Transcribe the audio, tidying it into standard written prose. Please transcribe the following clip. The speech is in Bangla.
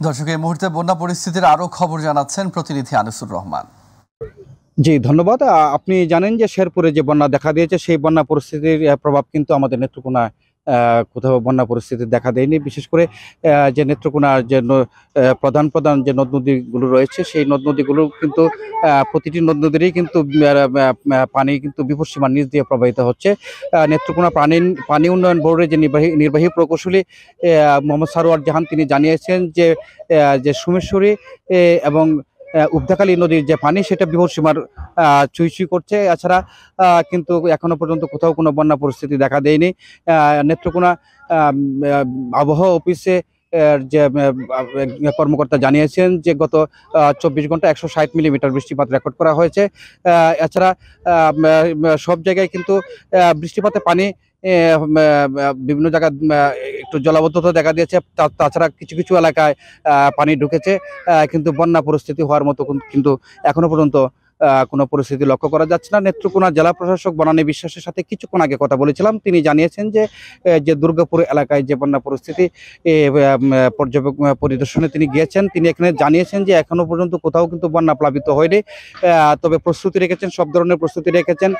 দর্শক, এই মুহূর্তে বন্যা পরিস্থিতির আরো খবর জানাচ্ছেন প্রতিনিধি আনিসুর রহমান। জি, ধন্যবাদ। আপনি জানেন যে শেরপুরে যে বন্যা দেখা দিয়েছে, সেই বন্যা পরিস্থিতির প্রভাব কিন্তু আমাদের নেত্রকোনায় কোথাও বন্যা পরিস্থিতি দেখা দেয়নি। বিশেষ করে যে নেত্রকোনার যে প্রধান প্রধান যে নদ নদীগুলো রয়েছে, সেই নদ নদীগুলো কিন্তু প্রতিটি নদ নদীরই কিন্তু পানি কিন্তু বিপদসীমার নিচ দিয়ে প্রবাহিত হচ্ছে। নেত্রকোনা পানি উন্নয়ন বোর্ডের যে নির্বাহী প্রকৌশলী মোহাম্মদ সারোয়ার জাহান, তিনি জানিয়েছেন যে সোমেশ্বরী এবং উবদাকালী নদীর যে পানি, সেটা বিপদসীমার ছুঁই ছুঁই করছে। এছাড়া কিন্তু এখনো পর্যন্ত কোথাও কোনো বন্যা পরিস্থিতি দেখা দেয়নি। নেত্রকোনা আবহাওয়া অফিসে যে কর্মকর্তা জানিয়েছেন যে গত 24 ঘন্টা 160 মিলিমিটার বৃষ্টিপাত রেকর্ড করা হয়েছে। এছাড়া সব জায়গায় কিন্তু বৃষ্টিপাতে পানি বিভিন্ন জায়গায় একটু জলাবদ্ধতা দেখা দিয়েছে। তাছাড়া কিছু কিছু এলাকায় পানি ঢুকেছে, কিন্তু বন্যা পরিস্থিতি হওয়ার মতো কিন্তু এখনো পর্যন্ত কোনো পরিস্থিতি লক্ষ্য করা যাচ্ছে না। নেত্রকোনা জেলা প্রশাসক বনানী বিশ্বাসের সাথে কিছুক্ষণ আগে কথা বলেছিলাম। তিনি জানিয়েছেন যে দুর্গাপুর এলাকায় যে বন্যা পরিস্থিতি পরিদর্শনে তিনি গিয়েছেন। তিনি এখানে জানিয়েছেন যে এখনো পর্যন্ত কোথাও কিন্তু বন্যা প্লাবিত হয়নি, তবে প্রস্তুতি রেখেছেন, সব ধরনের প্রস্তুতি রেখেছেন।